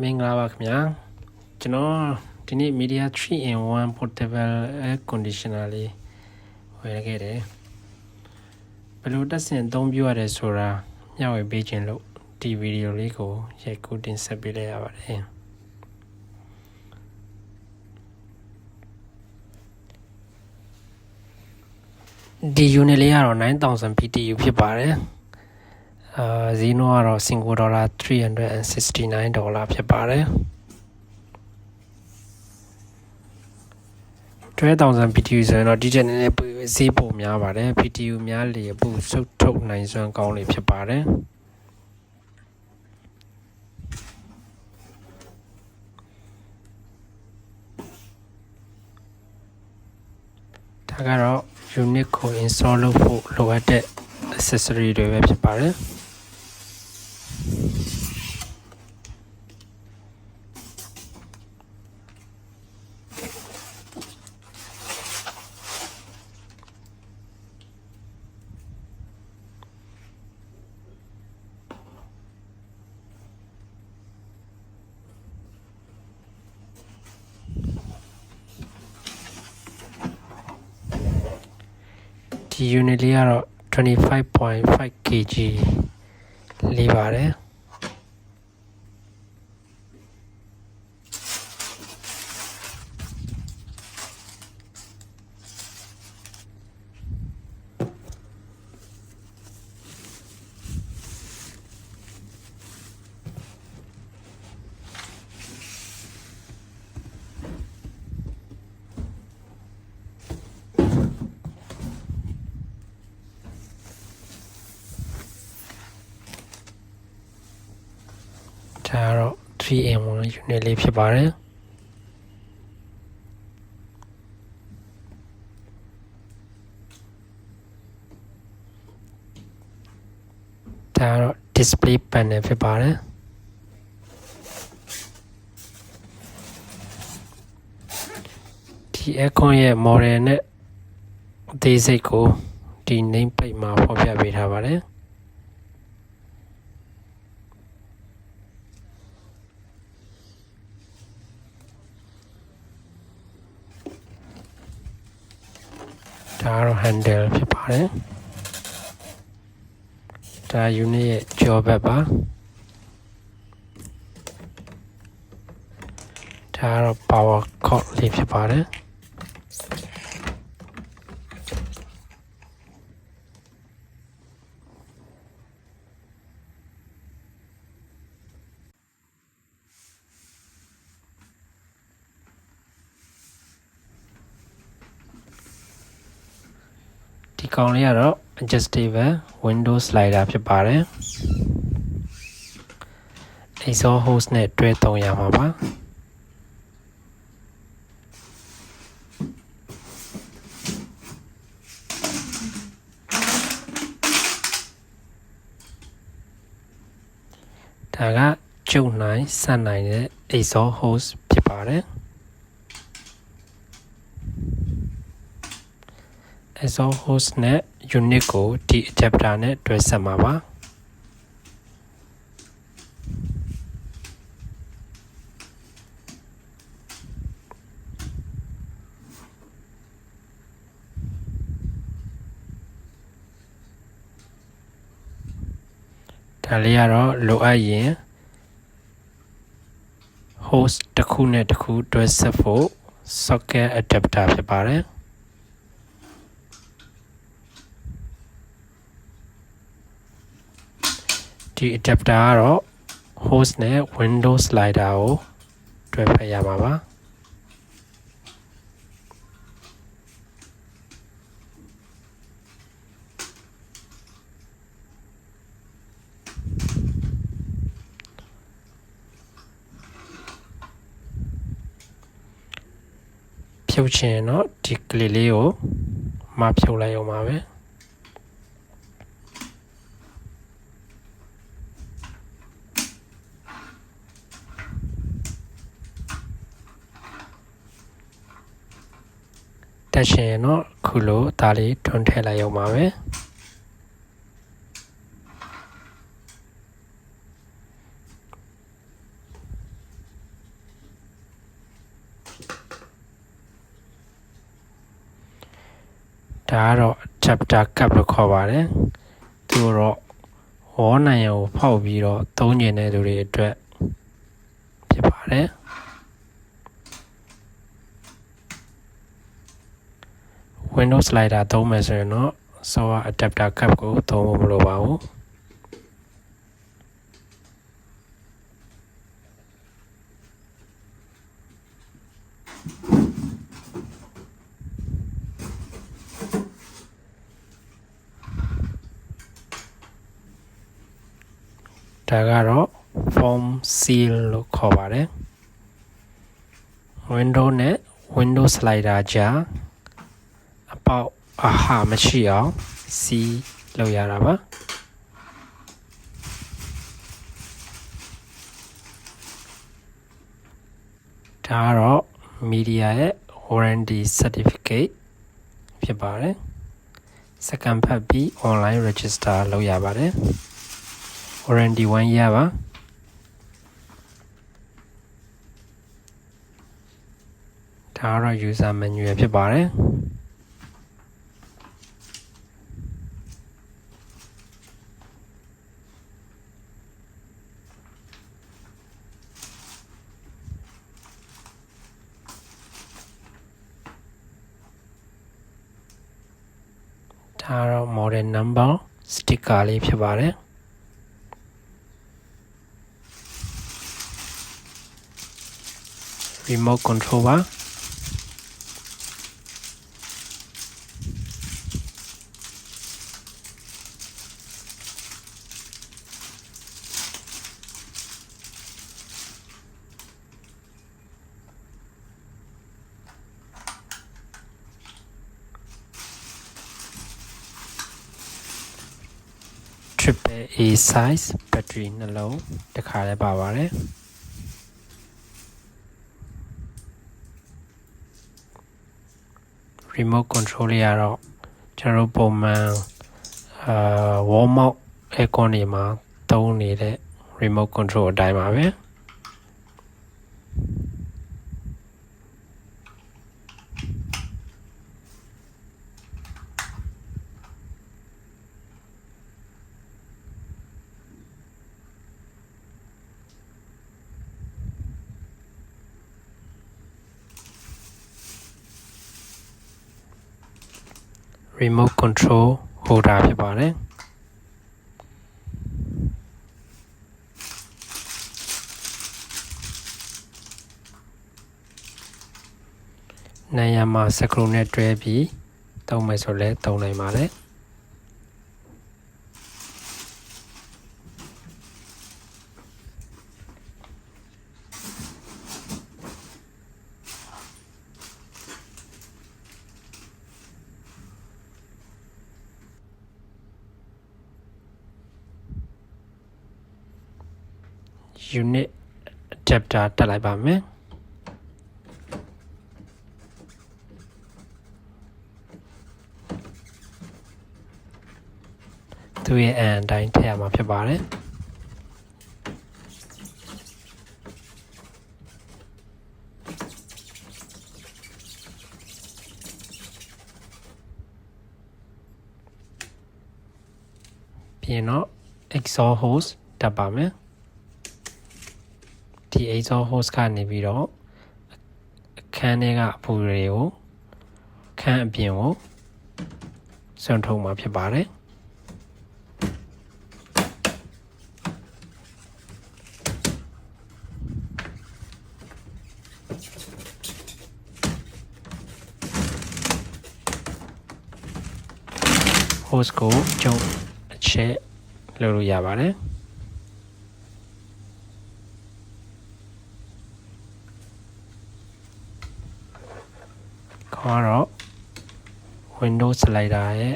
မင်္ဂလာပါခင်ဗျာကျွန်တော်ဒီနေ့ Midea 3-in-1 Potable Air Conditioner လေးဝယ်ခဲ့တယ်ဘယ်လိုတက်ဆင်အသုံးပြုရတယ်ဆိုတာမျှဝေပေးခြင်းလို့ဒီဗီဒီယိုလေးကိုရိုက်ကူးတင်ဆက်ပေးလိုက်ရပါတယ်ဒီ unit လေးကတော့ 9000 BTU ဖြစ်ပါတယ်ဈေးနှုန်းကတော့ Singapore dollar $369 ဖြစ်ပါတယ်12,000 BTU ဆိုရင်တော့ဒီချက်နည်းနည်းဈေးပိုများပါတယ် BTU များလေအပူစုပ်ထုတ်နိုင်စွမ်းကောင်းလေဖြစ်ပါတယ်ဒါကတော့ unit ကို install လုပ်ဖို့လိုအပ်တဲ့ accessory တွေပဲဖြစ်ပါတယ်ဒီ unit လေးကတော့ 25.5 kg လေးပါတယ်ဒါကတော့ 3-in-1 unit လေးဖြစ်ပါတယ်ဒါကတော့ display panel ဖြစ်ပါတယ်ဒီ aircon ရဲ့ model နဲ့အသေးစိတ်ကိုဒီ name plate မှာဖော်ပြပေးထားပါတယ်ဒါကတော့ handle ဖြစ်ပါတယ်ဒါ unit ရဲ့ကြောဘက်ပါဒါကတော့ power cord လေးဖြစ်ပါတယ်ဒီကောင်လေးကတော့ adjustable window slider ဖြစ်ပါတယ် exhaust hose နဲ့တွဲသုံးရမှာပါဒါကကျုပ်နိုင်ဆန့်နိုင်တဲ့ exhaust hose ဖြစ်ပါတယ်exhaust hose နဲ့ unit ကိုဒီ adapter နဲ့တွဲဆက်မှာပါဒါလေးကတော့လိုအပ်ရင် hose တစ်ခုနဲ့တစ်ခုတွဲဆက်ဖို့ socket adapter ဖြစ်ပါတယ်ဒီ adapter ကတော့ hose နဲ့ window slider ကိုတွဲဖက်ရမှာပါဖြုတ်ချင်တော့ဒီကလေးလေးကိုမဖြုတ်လိုက်အောင်ပါပဲတက်ရှင်တော့ခုလိုဒါလေးထွန်းထည့်လိုက်အောင်ပါပဲ ဒါကတော့ chapter cap လို့ခေါ်ပါတယ်သူတော့ဝေါ်နိုင်ကိုဖောက်ပြီးတော့သုံးကျင်တဲ့သူတွေအတွက်ဖြစ်ပါတယ်Windows slider သုံးမယ်ဆိုရင်တော့ software adapter cap ကိုသုံးဖို့မလိုပါဘူးဒါကတော့ form seal လို့ခေါ်ပါတယ် Windows နဲ့ Windows slider ကြားအပေါက်အဟာမရှိအောင် seal လုပ်ရတာပါဒါကတော့ Midea ရဲ့ warranty certificate ဖြစ်ပါတယ်စက္ကန့်ဖတ်ပြီး online register လုပ်ရပါတယ် warranty 1 year ပါဒါကတော့ user manual ဖြစ်ပါတယ်ဒါကတော့ model number sticker လေးဖြစ်ပါတယ် remote control ပါtriple A size battery နှလုံးတစ်ခါလည်းပါပါတယ် remote control လေးကတော့ကျွန်တော်တို့ပုံမှန် wall mount aircon တွေမှာသုံးနေတဲ့ remote control အတိုင်းပါပဲ remote control holder ဖြစ်ပါတယ်နေရာမှာစကရူနဲ့တွဲပြီးသုံးမယ်ဆိုလဲသုံးနိုင်ပါတယ် unit adapter တက်လိုက်ပါမယ်သူရဲ့အတိုင်းထည့်ရမှာဖြစ်ပါတယ်ပြီးရင်တော့ exhaust hose တက်ပါမယ်ဒီ exhaust hose ကနေပြီးတော့အခန်းထဲကအပူတွေကိုခန်းအပြင်ကိုဆွန့်ထုတ်မှာဖြစ်ပါတယ် hose ကိုကျုံအချက်လုပ်လို့ရပါတယ်ခေါ်တော့ Windows slider ရဲ့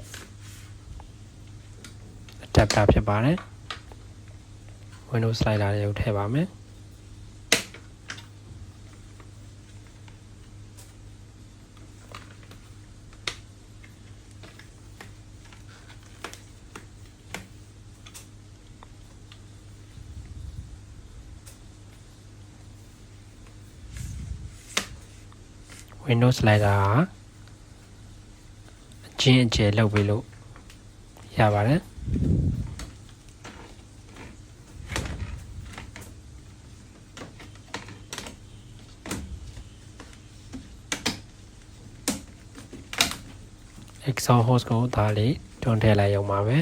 adapter ဖြစ်ပါတယ် Windows slider တွေကိုထည့်ပါမယ် Windows slider အ ချင်းအကျယ်လောက်ပြီးလို့ရပါတယ်exhaust hose ကိုဒါလေးတွန်းထည့်လိုက်ရုံပါပဲ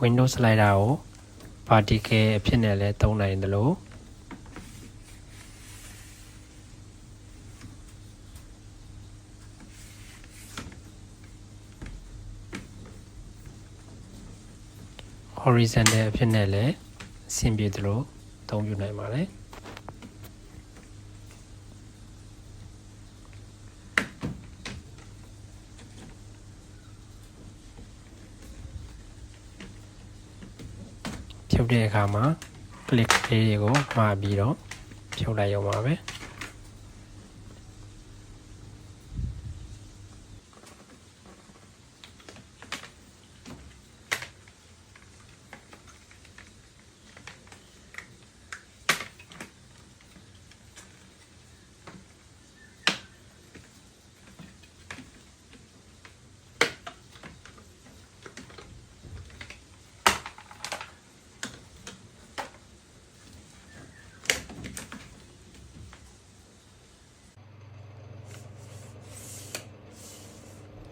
Windows slider ကို vertical အဖြစ်နဲ့လည်းသုံးနိုင်တယ်လို့ horizontal အဖြစ်နဲ့လည်းအဆင်ပြေတယ်လို့အသုံးပြုနိုင်ပါတယ်ဖြုတ်တဲ့အခါမှာ click လေးတွေကိုမှားပြီးတော့ဖြုတ်လိုက်ရုံပါပဲ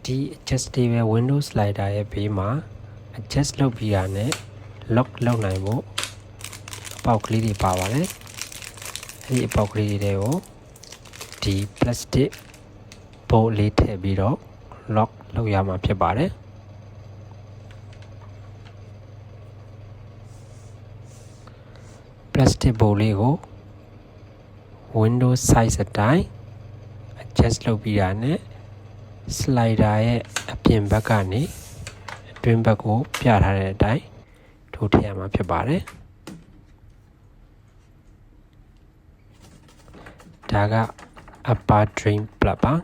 ဒီ adjustable window slider ရဲ့ဘေးမှာ adjust လုပ်ပြီးတာနဲ့ lock လုပ်နိုင်ဖို့အပေါက်ကလေးတွေပါပါတယ်အဲဒီအပေါက်ကလေးတွေကိုဒီ plastic bolt လေးထည့်ပြီးတော့ lock လုပ်ရမှာဖြစ်ပါတယ်plastic bolt လေးကို window size အတိုင်း adjust လုပ်ပြီးတာနဲ့slider ရဲ့အပြင်ဘက်ကနေအတွင်းဘက်ကိုပြထားတဲ့အတိုင်းထိုးထည့်ရမှာဖြစ်ပါတယ်ဒါက upper drain plug ပါ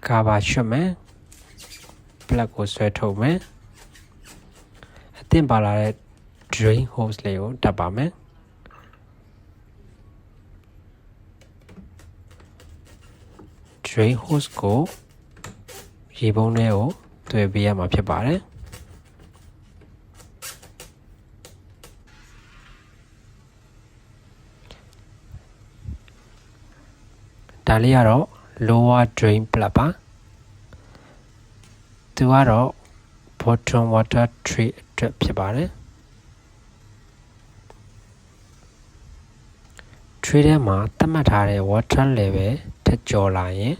cover ချွတ်မယ် plug ကိုဆွဲထုတ်မယ်အသင့်ပါလာတဲ့ drain hose လေးကိုတပ်ပါမယ်drain hose ကိုရေပုံးထဲကိုသွယ်ပေးရမှာဖြစ်ပါတယ်ဒါလေးကတော့ lower drain plug ပါသူကတော့ bottom water treat အတွက်ဖြစ်ပါတယ် tray ထဲမှာသတ်မှတ်ထားတဲ့ water level ထက်ကျော်လာရင်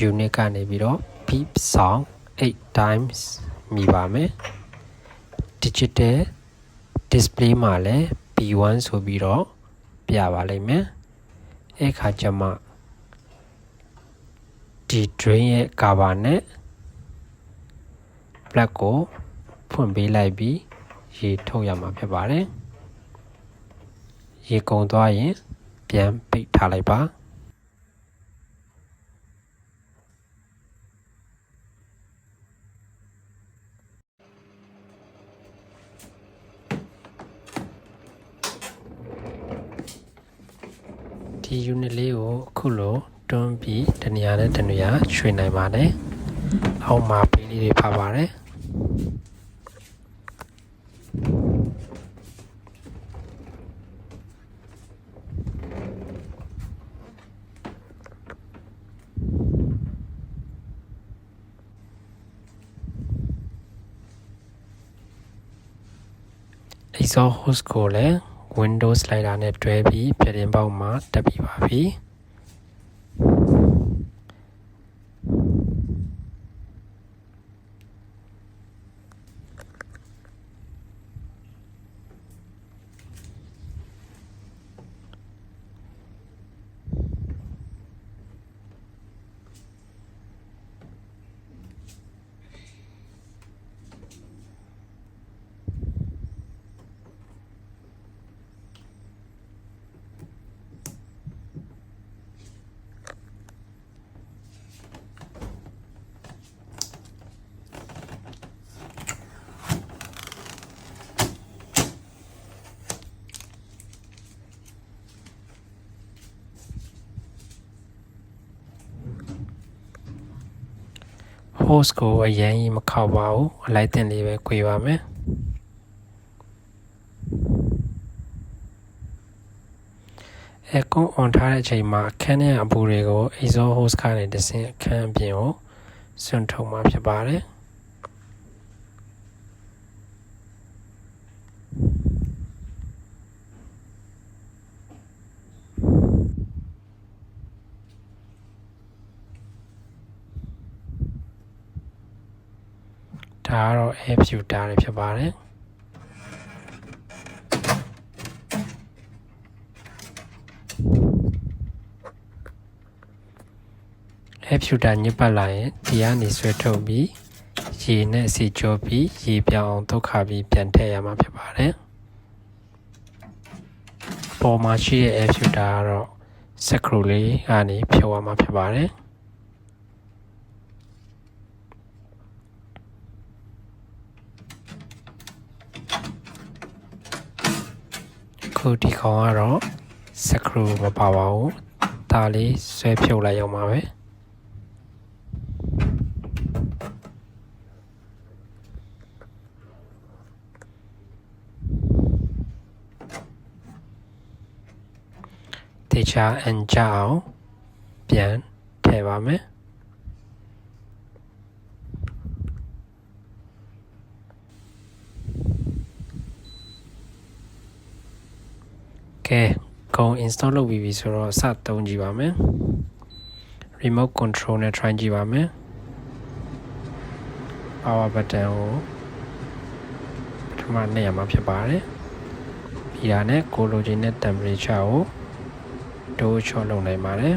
unit ကနေပြီးတော့ beep sound 8 times မြည်ပါမယ် digital display မှာလည်း B1 ဆိုပြီးတော့ပြပါလိမ့်မယ်အဲ့ခါကျမှဒီ drain ရဲ့ cover နဲ့ plug ကိုဖွင့်ပေးလိုက်ပြီးရေထုတ်ရမှာဖြစ်ပါတယ်ရေကုန်သွားရင်ပြန်ပိတ်ထားလိုက်ပါဒီ unit လေးကိုအခုလိုတွန်းပြီးတနေရာနဲ့တနေရာရွှေ့နိုင်ပါတယ်အောက်မှာပေးလေးတွေပါပါတယ်exhaust hose ကိုလည်း window slider နဲ့တွဲပြီးပြတင်းပေါက်မှာတက်ပြီးပါပြီ post ကိုအရင်ကြီးမခောက်ပါဘူးအလိုက်တင်လေးပဲ꿰ပါမယ်aircon on ထားတဲ့အချိန်မှာအခန်းထဲအပူတွေကို exhaust hose ကနေတဆင့်အခန်းအပြင်ကိုဆွန့်ထုတ်မှာဖြစ်ပါတယ်ဒါကတော့ air filter တွေဖြစ်ပါတယ်air filter ညစ်ပတ်လာရင်ဒီကနေဆွဲထုတ်ပြီးရေနဲ့စီကြောပြီးရေပြောင်းအောင်တုတ်ခါပြီးပြန်ထည့်ရမှာဖြစ်ပါတယ်ပေါ်မှာရှိတဲ့ air filter ကတော့ screw လေးကနေဖြုတ်ရမှာဖြစ်ပါတယ်ခုဒီကောင်ကတော့ screw မပါပါဘူးဒါလေးဆွဲဖြုတ်လိုက်အောင်ပါပဲတေချာအန်ချအောင်ပြန်ထည့်ပါမယ်ကဲကုံ install လုပ်ပြီးပြီဆိုတော့စသုံးကြည့်ပါမယ် remote control နဲ့ try ကြည့်ပါမယ် power button ကိုပထမနှိပ်ရမှာဖြစ်ပါတယ်ပြီးတာနဲ့ကိုလိုချင်တဲ့ temperature ကိုတိုးချော့လုပ်နိုင်ပါတယ်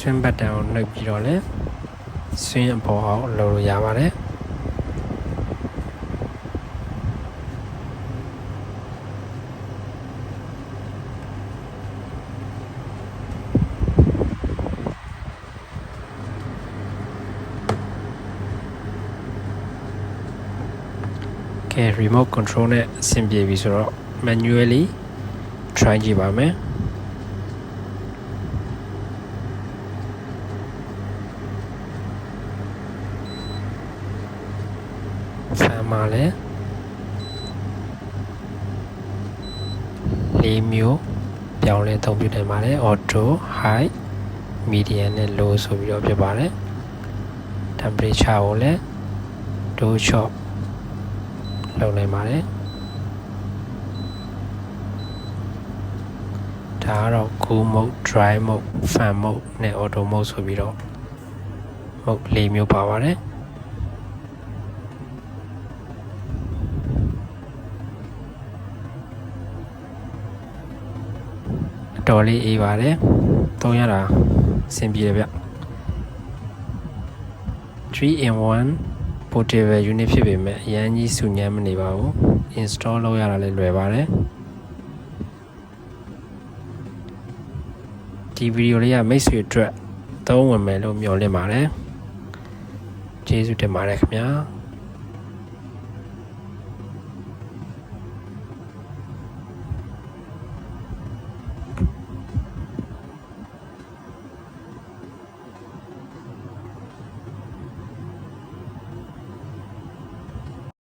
swing button ကိုနှိပ်ပြီးတော့လည်း swing အပေါ်အောင်လုပ်လို့ရပါတယ်ကဲ remote control နဲ့အဆင်ပြေပြီဆိုတော့ manually try ကြည့်ပါမယ်မှာလည်း၄မျိုးပြောင်းလဲသုံးပြနိုင်ပါတယ် auto high medium နဲ့ low ဆိုပြီးတော့ဖြစ်ပါတယ် temperature ကိုလည်း low short လုပ်နိုင်ပါတယ်ဒါကတော့ cool mode dry mode fan mode နဲ့ auto mode ဆိုပြီးတော့ mode ၄မျိုးပါပါတယ်တော်လေးအေးပါတယ်သုံးရတာအဆင်ပြေတယ်ဗျ3-in-1 portable unit ဖြစ်ပေမဲ့အရင်ကြီးဆူညမ်းမနေပါဘူး install လုပ်ရတာလည်းလွယ်ပါတယ်ဒီဗီဒီယိုလေးကမိတ်ဆွေအတွက်သုံးဝင်မယ်လို့မျှော်လင့်ပါတယ်ကျေးဇူးတင်ပါတယ်ခင်ဗျာ